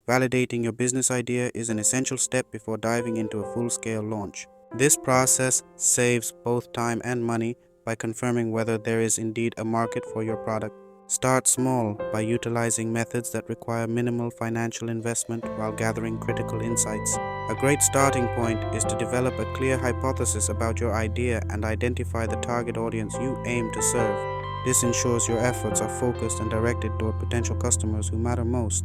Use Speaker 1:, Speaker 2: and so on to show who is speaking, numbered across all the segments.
Speaker 1: Validating your business idea is an essential step before diving into a full-scale launch. This process saves both time and money by confirming whether there is indeed a market for your product. Start small by utilizing methods that require minimal financial investment while gathering critical insights. A great starting point is to develop a clear hypothesis about your idea and identify the target audience you aim to serve. This ensures your efforts are focused and directed toward potential customers who matter most.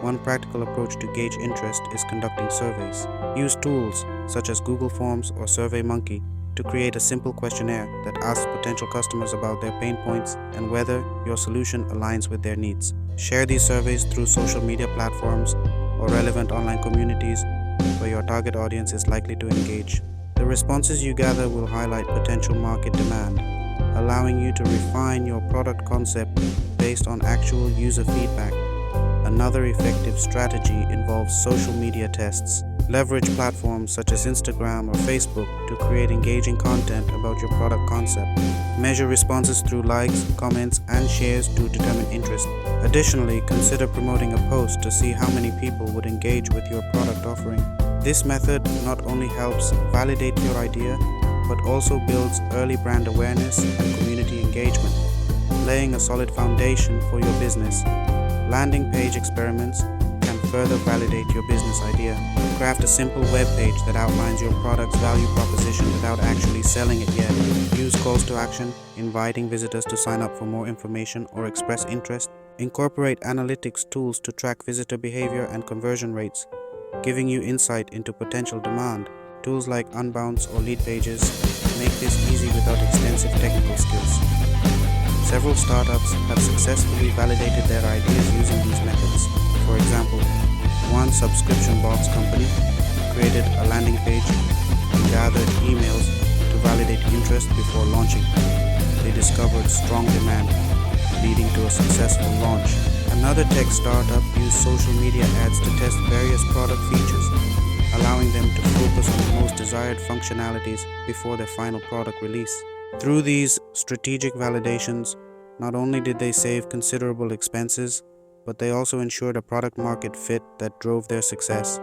Speaker 1: One practical approach to gauge interest is conducting surveys. Use tools such as Google Forms or SurveyMonkey to create a simple questionnaire that asks potential customers about their pain points and whether your solution aligns with their needs. Share these surveys through social media platforms or relevant online communities where your target audience is likely to engage. The responses you gather will highlight potential market demand, allowing you to refine your product concept based on actual user feedback. Another effective strategy involves social media tests. Leverage platforms such as Instagram or Facebook to create engaging content about your product concept. Measure responses through likes, comments, and shares to determine interest. Additionally, consider promoting a post to see how many people would engage with your product offering. This method not only helps validate your idea, but also builds early brand awareness and community engagement, laying a solid foundation for your business. Landing page experiments can further validate your business idea. Craft a simple web page that outlines your product's value proposition without actually selling it yet. Use calls to action, inviting visitors to sign up for more information or express interest. Incorporate analytics tools to track visitor behavior and conversion rates, giving you insight into potential demand. Tools like Unbounce or Leadpages make this easy without extensive technical skills. Several startups have successfully validated their ideas using these methods. For example, one subscription box company created a landing page and gathered emails to validate interest before launching. They discovered strong demand, leading to a successful launch. Another tech startup used social media ads to test various product features, allowing them to focus on the most desired functionalities before their final product release. Through these strategic validations, not only did they save considerable expenses, but they also ensured a product market fit that drove their success.